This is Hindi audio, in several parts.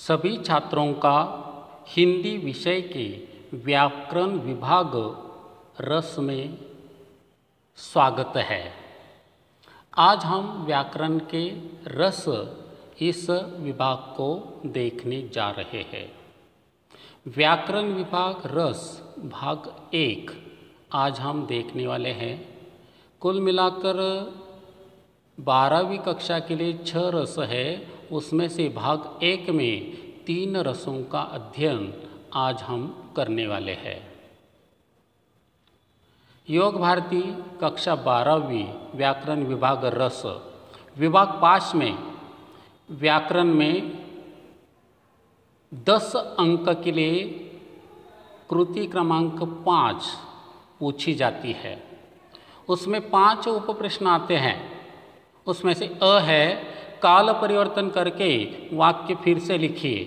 सभी छात्रों का हिंदी विषय के व्याकरण विभाग रस में स्वागत है। आज हम व्याकरण के रस इस विभाग को देखने जा रहे हैं। व्याकरण विभाग रस भाग 1 आज हम देखने वाले हैं। कुल मिलाकर 12वीं कक्षा के लिए 6 रस है, उसमें से भाग 1 में 3 रसों का अध्ययन आज हम करने वाले हैं। योग भारती कक्षा 12वीं व्याकरण विभाग रस विभाग 5 में व्याकरण में 10 अंक के लिए कृति क्रमांक 5 पूछी जाती है। उसमें 5 उप प्रश्न आते हैं। उसमें से अ है, काल परिवर्तन करके वाक्य फिर से लिखिए।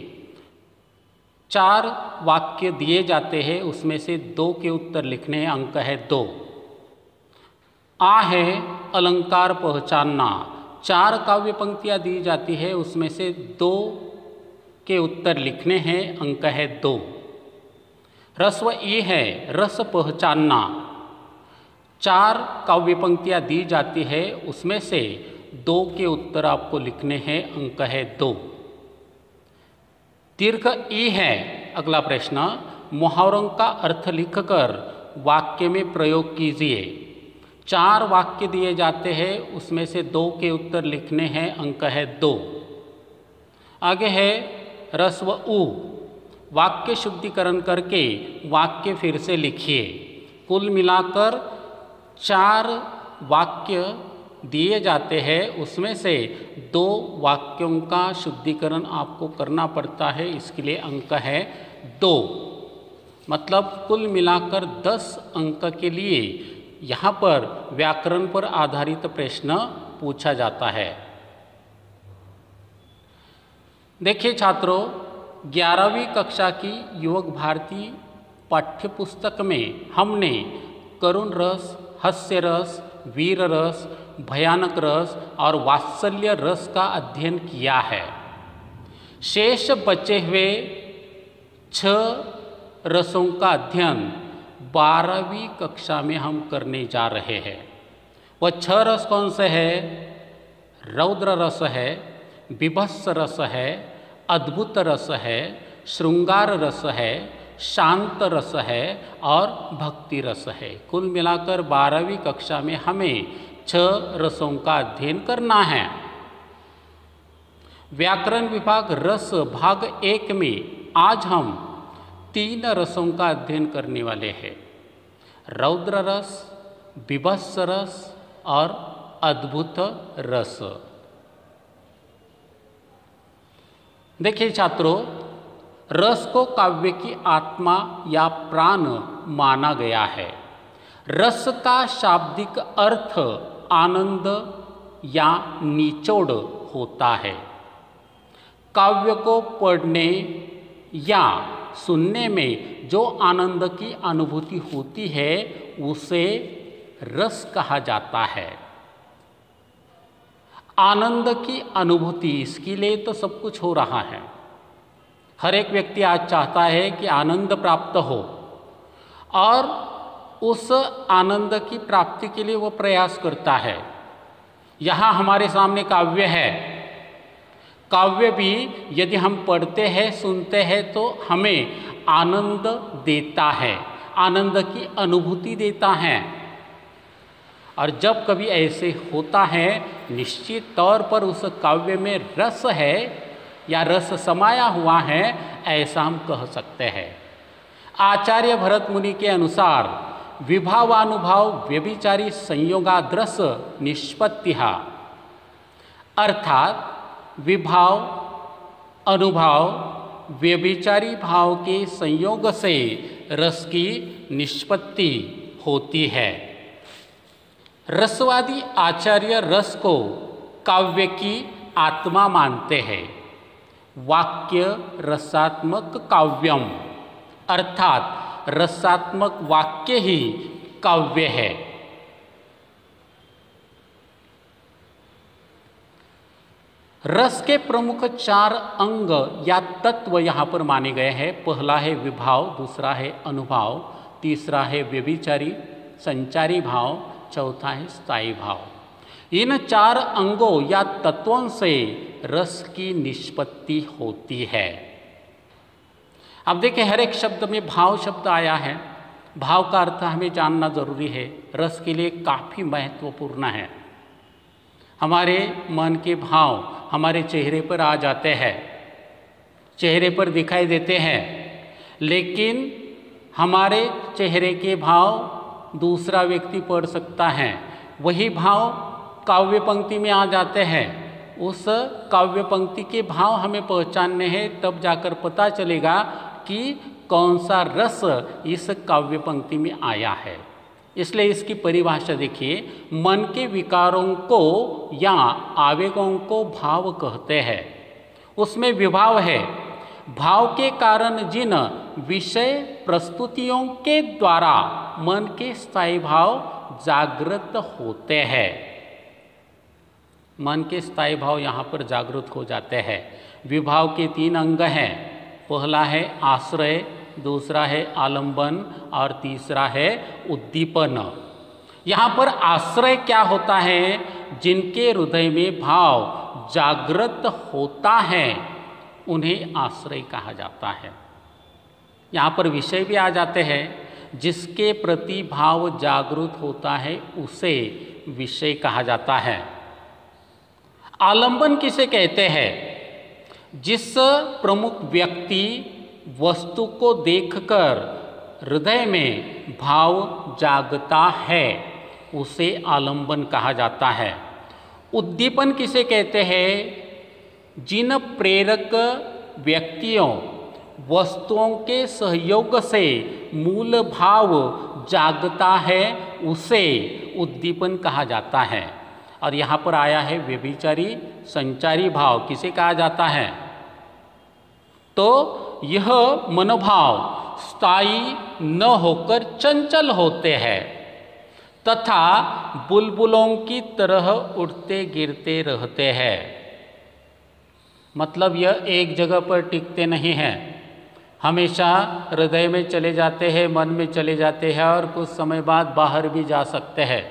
4 वाक्य दिए जाते हैं, उसमें से 2 के उत्तर लिखने हैं, अंक है 2। आ है, अलंकार पहचानना। 4 काव्य पंक्तियाँ दी जाती है, उसमें से 2 के उत्तर लिखने हैं, अंक है 2। रस्व ई है, रस पहचानना। 4 काव्य पंक्तियाँ दी जाती है, उसमें से 2 के उत्तर आपको लिखने हैं, अंक है 2। दीर्घ ई है अगला प्रश्न, मुहावरों का अर्थ लिखकर वाक्य में प्रयोग कीजिए। 4 वाक्य दिए जाते हैं, उसमें से 2 के उत्तर लिखने हैं, अंक है 2। आगे है रस्व उ, वाक्य शुद्धिकरण करके वाक्य फिर से लिखिए। कुल मिलाकर 4 वाक्य दिए जाते हैं, उसमें से 2 वाक्यों का शुद्धिकरण आपको करना पड़ता है, इसके लिए अंक है 2। मतलब कुल मिलाकर 10 अंक के लिए यहाँ पर व्याकरण पर आधारित प्रश्न पूछा जाता है। देखिए छात्रों, 11वीं कक्षा की योग भारती पाठ्यपुस्तक में हमने करुण रस, हास्य रस, वीर रस, भयानक रस और वात्सल्य रस का अध्ययन किया है। शेष बचे हुए 6 रसों का अध्ययन 12वीं कक्षा में हम करने जा रहे हैं। वह 6 रस कौन से हैं? रौद्र रस है, बीभत्स रस है, अद्भुत रस है, श्रृंगार रस है, शांत रस है और भक्ति रस है। कुल मिलाकर 12वीं कक्षा में हमें 6 रसों का अध्ययन करना है। व्याकरण विभाग रस भाग 1 में आज हम 3 रसों का अध्ययन करने वाले हैं। रौद्र रस, बीभत्स रस और अद्भुत रस। देखिए छात्रों, रस को काव्य की आत्मा या प्राण माना गया है। रस का शाब्दिक अर्थ आनंद या निचोड़ होता है। काव्य को पढ़ने या सुनने में जो आनंद की अनुभूति होती है उसे रस कहा जाता है। आनंद की अनुभूति, इसके लिए तो सब कुछ हो रहा है। हर एक व्यक्ति आज चाहता है कि आनंद प्राप्त हो और उस आनंद की प्राप्ति के लिए वो प्रयास करता है। यहाँ हमारे सामने काव्य है। काव्य भी यदि हम पढ़ते हैं, सुनते हैं तो हमें आनंद देता है, आनंद की अनुभूति देता है। और जब कभी ऐसे होता है, निश्चित तौर पर उस काव्य में रस है या रस समाया हुआ है, ऐसा हम कह सकते हैं। आचार्य भरत मुनि के अनुसार विभावानुभाव व्यभिचारी संयोगाद्रस निष्पत्तिहा, अर्थात विभाव अनुभाव व्यभिचारी भाव के संयोग से रस की निष्पत्ति होती है। रसवादी आचार्य रस को काव्य की आत्मा मानते हैं। वाक्य रसात्मक काव्यम, अर्थात रसात्मक वाक्य ही काव्य है। रस के प्रमुख 4 अंग या तत्व यहाँ पर माने गए हैं। पहला है विभाव, दूसरा है अनुभाव, तीसरा है व्यभिचारी संचारी भाव, चौथा है स्थायी भाव। इन 4 अंगों या तत्वों से रस की निष्पत्ति होती है। अब देखिए, हर एक शब्द में भाव शब्द आया है। भाव का अर्थ हमें जानना जरूरी है, रस के लिए काफ़ी महत्वपूर्ण है। हमारे मन के भाव हमारे चेहरे पर आ जाते हैं, चेहरे पर दिखाई देते हैं, लेकिन हमारे चेहरे के भाव दूसरा व्यक्ति पढ़ सकता है। वही भाव काव्य पंक्ति में आ जाते हैं। उस काव्य पंक्ति के भाव हमें पहचानने हैं, तब जाकर पता चलेगा कि कौन सा रस इस काव्य पंक्ति में आया है। इसलिए इसकी परिभाषा देखिए, मन के विकारों को या आवेगों को भाव कहते हैं। उसमें विभाव है, भाव के कारण जिन विषय प्रस्तुतियों के द्वारा मन के स्थायी भाव जागृत होते हैं। मन के स्थायी भाव यहाँ पर जागृत हो जाते हैं। विभाव के 3 अंग हैं। पहला है आश्रय, दूसरा है आलंबन और तीसरा है उद्दीपन। यहाँ पर आश्रय क्या होता है? जिनके हृदय में भाव जागृत होता है उन्हें आश्रय कहा जाता है। यहाँ पर विषय भी आ जाते हैं। जिसके प्रति भाव जागृत होता है उसे विषय कहा जाता है। आलंबन किसे कहते हैं? जिस प्रमुख व्यक्ति वस्तु को देखकर हृदय में भाव जागता है उसे आलंबन कहा जाता है। उद्दीपन किसे कहते हैं? जिन प्रेरक व्यक्तियों वस्तुओं के सहयोग से मूल भाव जागता है उसे उद्दीपन कहा जाता है। और यहाँ पर आया है व्यभिचारी संचारी भाव किसे कहा जाता है? तो यह मनोभाव स्थायी न होकर चंचल होते हैं तथा बुलबुलों की तरह उड़ते गिरते रहते हैं। मतलब यह एक जगह पर टिकते नहीं हैं, हमेशा हृदय में चले जाते हैं, मन में चले जाते हैं और कुछ समय बाद बाहर भी जा सकते हैं।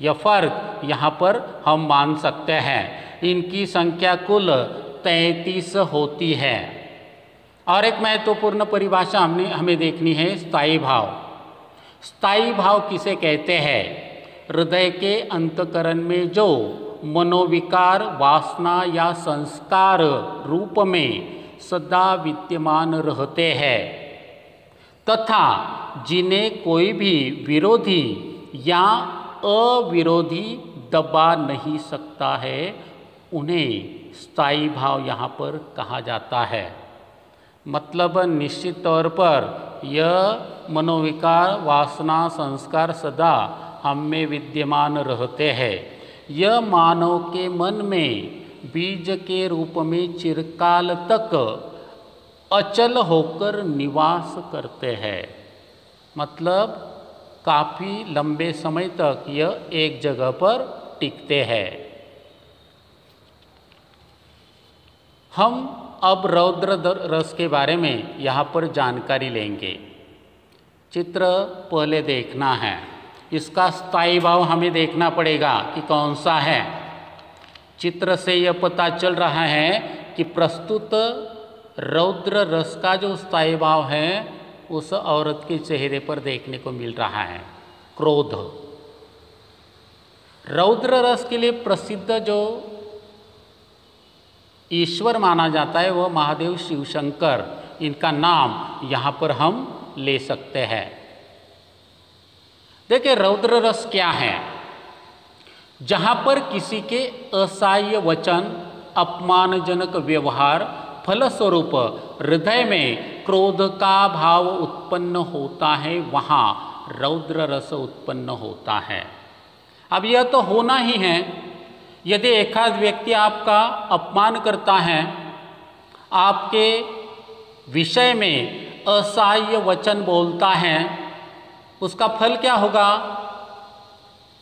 यह फर्क यहाँ पर हम मान सकते हैं। इनकी संख्या कुल 33 होती है। और एक महत्वपूर्ण परिभाषा हमें देखनी है, स्थायी भाव। स्थायी भाव किसे कहते हैं? हृदय के अंतःकरण में जो मनोविकार वासना या संस्कार रूप में सदा विद्यमान रहते हैं तथा जिन्हें कोई भी विरोधी या अविरोधी दबा नहीं सकता है, उन्हें स्थायी भाव यहाँ पर कहा जाता है। मतलब निश्चित तौर पर यह मनोविकार वासना संस्कार सदा हम में विद्यमान रहते हैं। यह मानव के मन में बीज के रूप में चिरकाल तक अचल होकर निवास करते हैं। मतलब काफ़ी लंबे समय तक यह एक जगह पर टिकते हैं। हम अब रौद्र रस के बारे में यहाँ पर जानकारी लेंगे। चित्र पहले देखना है, इसका स्थायी भाव हमें देखना पड़ेगा कि कौन सा है। चित्र से यह पता चल रहा है कि प्रस्तुत रौद्र रस का जो स्थायी भाव है उस औरत के चेहरे पर देखने को मिल रहा है, क्रोध। रौद्र रस के लिए प्रसिद्ध जो ईश्वर माना जाता है वह महादेव शिव शंकर, इनका नाम यहाँ पर हम ले सकते हैं। देखिए, रौद्र रस क्या है? जहाँ पर किसी के असह्य वचन अपमानजनक व्यवहार फलस्वरूप हृदय में क्रोध का भाव उत्पन्न होता है, वहाँ रौद्र रस उत्पन्न होता है। अब यह तो होना ही है। यदि एकाध व्यक्ति आपका अपमान करता है, आपके विषय में असह्य वचन बोलता है, उसका फल क्या होगा?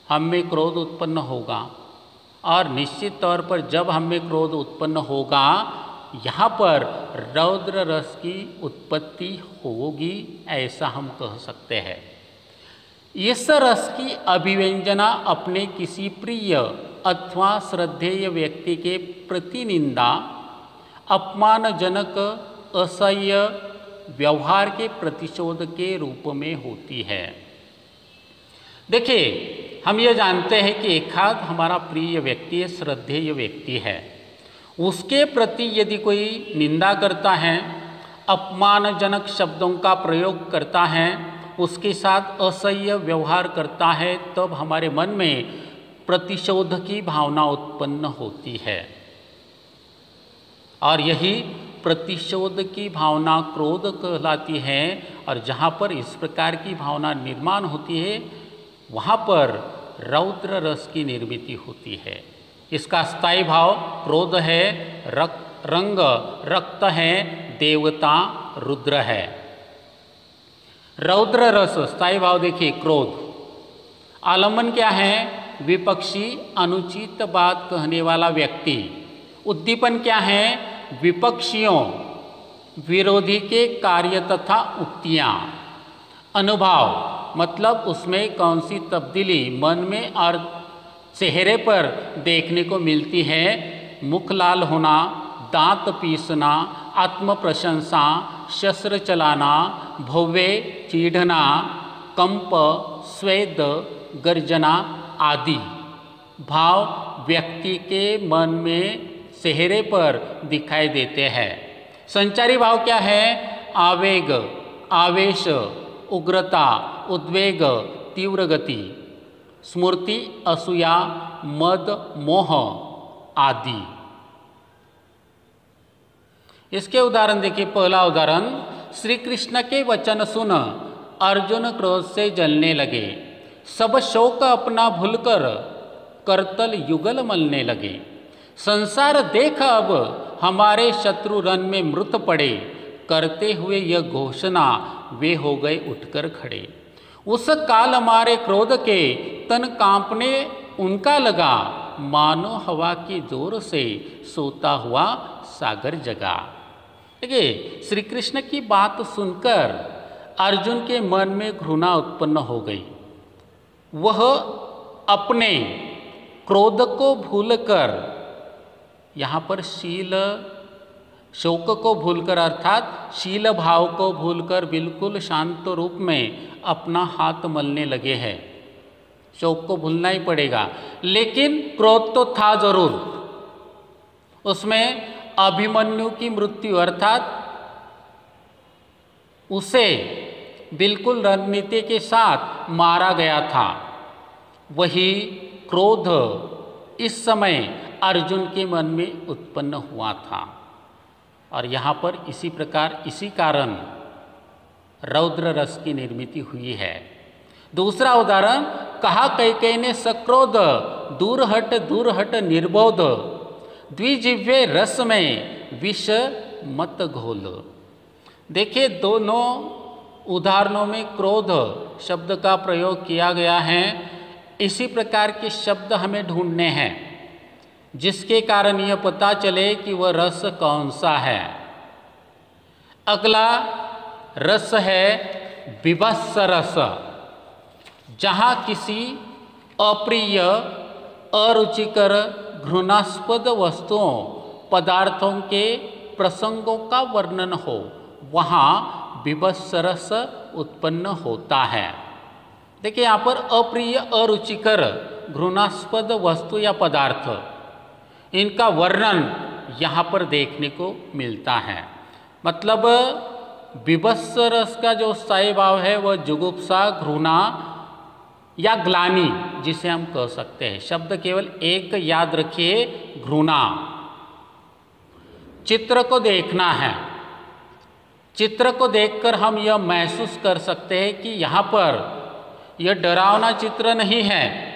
हम में क्रोध उत्पन्न होगा और निश्चित तौर पर जब हमें क्रोध उत्पन्न होगा, यहाँ पर रौद्र रस की उत्पत्ति होगी, ऐसा हम कह सकते हैं। इस रस की अभिव्यंजना अपने किसी प्रिय अथवा श्रद्धेय व्यक्ति के प्रति निंदा, अपमानजनक असह्य व्यवहार के प्रतिशोध के रूप में होती है। देखिए, हम ये जानते हैं कि एक आध हमारा प्रिय व्यक्ति है, श्रद्धेय व्यक्ति है, उसके प्रति यदि कोई निंदा करता है, अपमानजनक शब्दों का प्रयोग करता है, उसके साथ असह्य व्यवहार करता है, तब हमारे मन में प्रतिशोध की भावना उत्पन्न होती है। और यही प्रतिशोध की भावना क्रोध कहलाती है। और जहाँ पर इस प्रकार की भावना निर्माण होती है, वहाँ पर रौद्र रस की निर्मिति होती है। इसका स्थायी भाव क्रोध है, रंग रक्त है, देवता रुद्र है। रौद्र रस स्थायी भाव देखिए क्रोध। आलम्बन क्या है? विपक्षी अनुचित बात कहने वाला व्यक्ति। उद्दीपन क्या है? विपक्षियों विरोधी के कार्य तथा उक्तियाँ। अनुभाव मतलब उसमें कौन सी तब्दीली मन में और चेहरे पर देखने को मिलती है। मुख लाल होना, दांत पीसना, आत्म प्रशंसा, शस्त्र चलाना, भव्य चीढ़ना, कंप, स्वेद, गर्जना आदि भाव व्यक्ति के मन में चेहरे पर दिखाई देते हैं। संचारी भाव क्या है? आवेग, आवेश, उग्रता, उद्वेग, तीव्र गति, स्मृति, असूया, मद, मोह आदि। इसके उदाहरण देखिए। पहला उदाहरण, श्री कृष्ण के वचन सुन अर्जुन क्रोध से जलने लगे, सब शोक अपना भूलकर करतल युगल मलने लगे। संसार देख अब हमारे शत्रु रण में मृत पड़े, करते हुए यह घोषणा वे हो गए उठकर खड़े। उस काल हमारे क्रोध के तन कांपने उनका लगा, मानो हवा के जोर से सोता हुआ सागर जगा। देखिए, श्री कृष्ण की बात सुनकर अर्जुन के मन में घृणा उत्पन्न हो गई। वह अपने क्रोध को भूलकर, यहाँ पर शील शोक को भूलकर अर्थात शील भाव को भूलकर बिल्कुल शांत रूप में अपना हाथ मलने लगे हैं। शोक को भूलना ही पड़ेगा, लेकिन क्रोध तो था जरूर। उसमें अभिमन्यु की मृत्यु अर्थात उसे बिल्कुल रणनीति के साथ मारा गया था। वही क्रोध इस समय अर्जुन के मन में उत्पन्न हुआ था। और यहाँ पर इसी प्रकार इसी कारण रौद्र रस की निर्मिति हुई है। दूसरा उदाहरण, कहा कैकेयी ने सक्रोध, दूर हट निर्बोध, द्विजिह्वे रस में विष मत घोल। देखिए, दोनों उदाहरणों में क्रोध शब्द का प्रयोग किया गया है। इसी प्रकार के शब्द हमें ढूंढने हैं जिसके कारण यह पता चले कि वह रस कौन सा है। अगला रस है विभत्स रस, जहाँ किसी अप्रिय, अरुचिकर, घृणास्पद वस्तुओं, पदार्थों के प्रसंगों का वर्णन हो, वहाँ विभत्स रस उत्पन्न होता है। देखिए, यहाँ पर अप्रिय, अरुचिकर, घृणास्पद वस्तु या पदार्थ, इनका वर्णन यहाँ पर देखने को मिलता है। मतलब विभत्स रस का जो स्थायी भाव है वह जुगुप्सा, घृणा या ग्लानि जिसे हम कह सकते हैं। शब्द केवल एक याद रखिए, घृणा। चित्र को देखना है, चित्र को देखकर हम यह महसूस कर सकते हैं कि यहाँ पर यह डरावना चित्र नहीं है।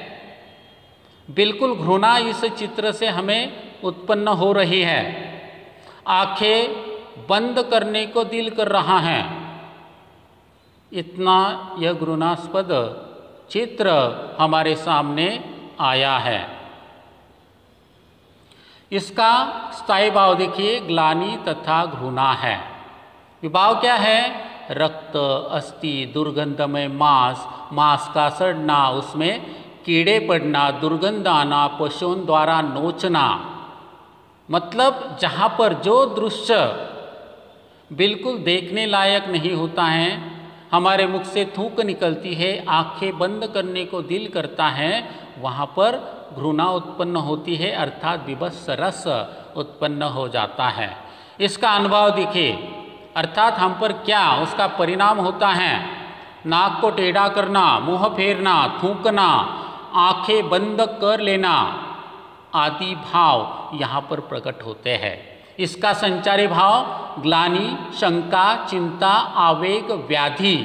बिल्कुल घृणा इस चित्र से हमें उत्पन्न हो रही है। आंखें बंद करने को दिल कर रहा है, इतना यह घृणास्पद चित्र हमारे सामने आया है। इसका स्थायी भाव देखिए ग्लानि तथा घृणा है। विभाव क्या है? रक्त, अस्थि, दुर्गंधमय मांस, मांस का सड़ना, उसमें कीड़े पड़ना, दुर्गंध आना, पशुओं द्वारा नोचना। मतलब जहाँ पर जो दृश्य बिल्कुल देखने लायक नहीं होता है, हमारे मुख से थूक निकलती है, आंखें बंद करने को दिल करता है, वहाँ पर घृणा उत्पन्न होती है, अर्थात विभत्स रस उत्पन्न हो जाता है। इसका अनुभव देखिए, अर्थात हम पर क्या उसका परिणाम होता है? नाक को टेढ़ा करना, मुंह फेरना, थूकना, आंखें बंद कर लेना आदि भाव यहाँ पर प्रकट होते हैं। इसका संचारी भाव ग्लानि, शंका, चिंता, आवेग, व्याधि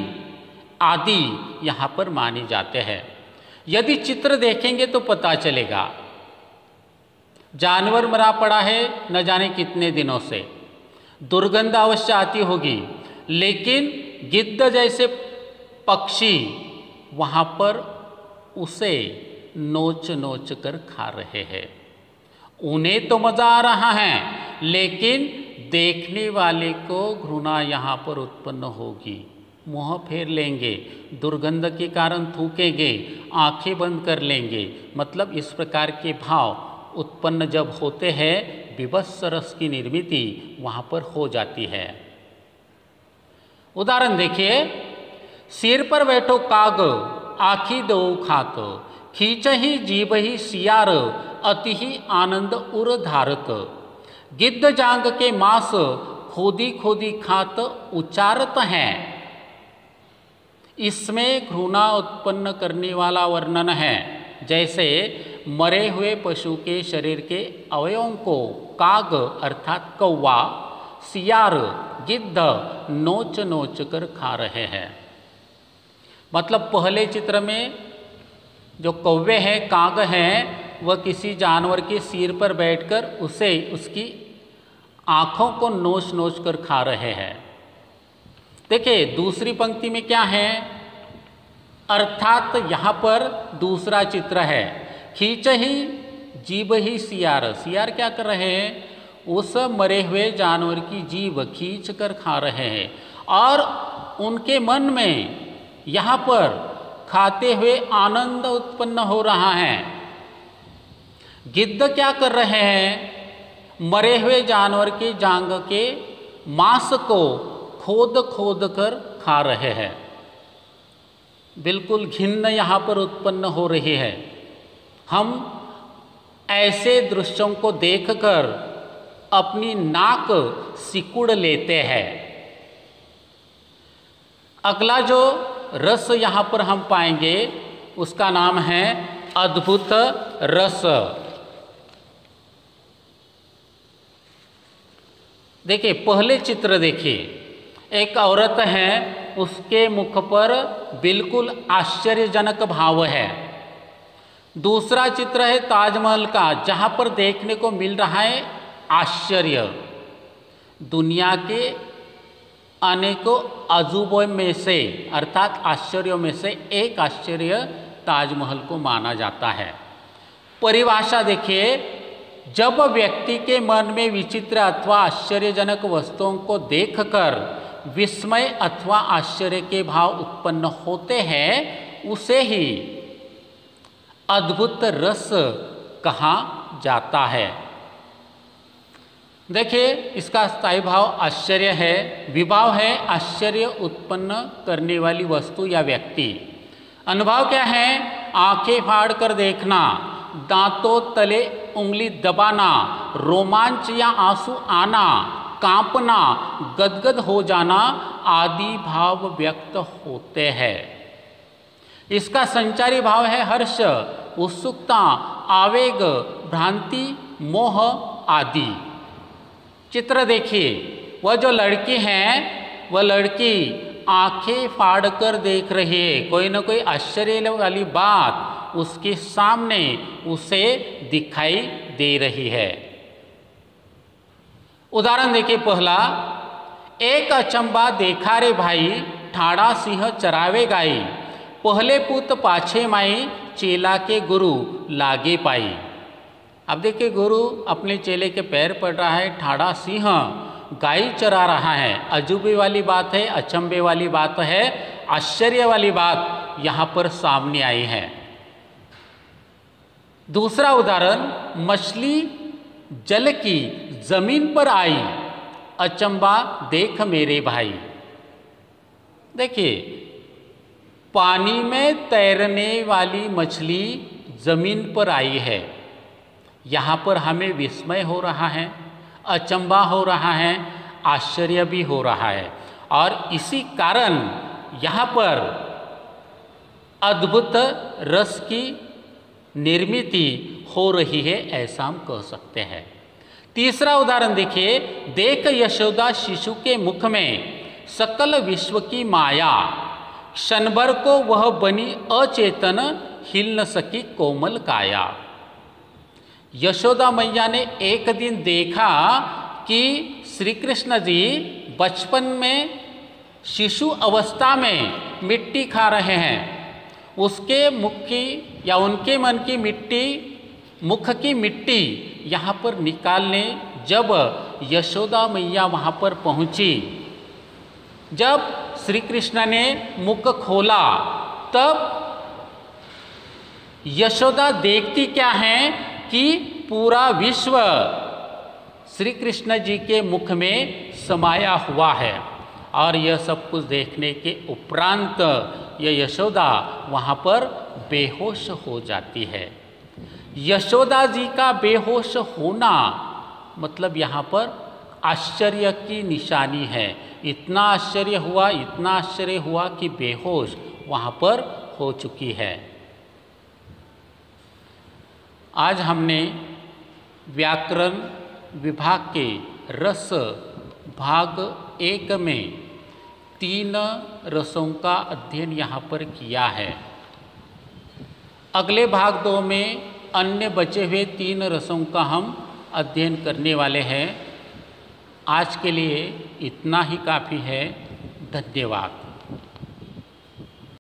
आदि यहाँ पर माने जाते हैं। यदि चित्र देखेंगे तो पता चलेगा, जानवर मरा पड़ा है न जाने कितने दिनों से, दुर्गंध अवश्य आती होगी, लेकिन गिद्ध जैसे पक्षी वहाँ पर उसे नोच नोच कर खा रहे हैं। उन्हें तो मज़ा आ रहा है, लेकिन देखने वाले को घृणा यहाँ पर उत्पन्न होगी। मुँह फेर लेंगे, दुर्गंध के कारण थूकेंगे, आंखें बंद कर लेंगे। मतलब इस प्रकार के भाव उत्पन्न जब होते हैं, विभत्स रस की निर्मिति वहाँ पर हो जाती है। उदाहरण देखिए, सिर पर बैठो काग, आखी दो खाक, खींचहि जीभहि सियार, अति ही आनंद उर धारक, गिद्ध जांग के मांस, खोदी खोदी खात उचारत हैं। इसमें घृणा उत्पन्न करने वाला वर्णन है। जैसे मरे हुए पशु के शरीर के अवयवों को काग अर्थात कौवा, सियार, गिद्ध नोच नोच कर खा रहे हैं। मतलब पहले चित्र में जो कौवे हैं, काग हैं, वह किसी जानवर के सिर पर बैठकर उसे उसकी आँखों को नोच नोच कर खा रहे हैं। देखिए दूसरी पंक्ति में क्या है, अर्थात यहाँ पर दूसरा चित्र है, खींचहि जीभहि सियार। सियार क्या कर रहे हैं? उस मरे हुए जानवर की जीभ खींच कर खा रहे हैं, और उनके मन में यहाँ पर खाते हुए आनंद उत्पन्न हो रहा है। गिद्ध क्या कर रहे हैं? मरे हुए जानवर के जांग के मांस को खोद खोद कर खा रहे हैं। बिल्कुल घिन्न यहाँ पर उत्पन्न हो रही है। हम ऐसे दृश्यों को देखकर अपनी नाक सिकुड़ लेते हैं। अगला जो रस यहाँ पर हम पाएंगे उसका नाम है अद्भुत रस। देखिए पहले चित्र देखिए, एक औरत है, उसके मुख पर बिल्कुल आश्चर्यजनक भाव है। दूसरा चित्र है ताजमहल का, जहाँ पर देखने को मिल रहा है आश्चर्य। दुनिया के अनेकों अजूबों में से अर्थात आश्चर्यों में से एक आश्चर्य ताजमहल को माना जाता है। परिभाषा देखिए, जब व्यक्ति के मन में विचित्र अथवा आश्चर्यजनक वस्तुओं को देखकर विस्मय अथवा आश्चर्य के भाव उत्पन्न होते हैं, उसे ही अद्भुत रस कहा जाता है। देखिए इसका स्थायी भाव आश्चर्य है, विभाव है आश्चर्य उत्पन्न करने वाली वस्तु या व्यक्ति। अनुभव क्या है? आंखें फाड़ कर देखना, दांतों तले उंगली दबाना, रोमांच या आंसू आना, कांपना, गदगद हो जाना आदि भाव व्यक्त होते हैं। इसका संचारी भाव है हर्ष, उत्सुकता, आवेग, भ्रांति, मोह आदि। चित्र देखिए, वह जो लड़की है, वह लड़की आंखें फाड़ कर देख रही है। कोई ना कोई आश्चर्य वाली बात उसके सामने उसे दिखाई दे रही है। उदाहरण देखिए पहला, एक अचंबा देखा रे भाई, ठाड़ा सिंह चरावे गाई, पहले पुत पाछे माई, चेला के गुरु लागे पाई। अब देखिए गुरु अपने चेले के पैर पड़ रहा है, ठाड़ा सिंह गाय चरा रहा है। अजूबे वाली बात है, अचंभे वाली बात है, आश्चर्य वाली बात यहाँ पर सामने आई है। दूसरा उदाहरण, मछली जल की जमीन पर आई, अचंबा देख मेरे भाई। देखिए, पानी में तैरने वाली मछली जमीन पर आई है, यहाँ पर हमें विस्मय हो रहा है, अचंबा हो रहा है, आश्चर्य भी हो रहा है, और इसी कारण यहाँ पर अद्भुत रस की निर्मित हो रही है, ऐसा हम कह सकते हैं। तीसरा उदाहरण देखिए, देख यशोदा शिशु के मुख में सकल विश्व की माया, क्षण भर को वह बनी अचेतन, हिल न सकी कोमल काया। यशोदा मैया ने एक दिन देखा कि श्री कृष्ण जी बचपन में शिशु अवस्था में मिट्टी खा रहे हैं। उसके मुख की या उनके मन की मिट्टी, मुख की मिट्टी यहाँ पर निकालने जब यशोदा मैया वहाँ पर पहुँची, जब श्री कृष्ण ने मुख खोला, तब यशोदा देखती क्या है कि पूरा विश्व श्री कृष्ण जी के मुख में समाया हुआ है। और यह सब कुछ देखने के उपरांत यह यशोदा वहाँ पर बेहोश हो जाती है। यशोदा जी का बेहोश होना मतलब यहाँ पर आश्चर्य की निशानी है। इतना आश्चर्य हुआ, इतना आश्चर्य हुआ कि बेहोश वहाँ पर हो चुकी है। आज हमने व्याकरण विभाग के रस भाग 1 में 3 रसों का अध्ययन यहाँ पर किया है। अगले भाग 2 में अन्य बचे हुए 3 रसों का हम अध्ययन करने वाले हैं। आज के लिए इतना ही काफ़ी है। धन्यवाद।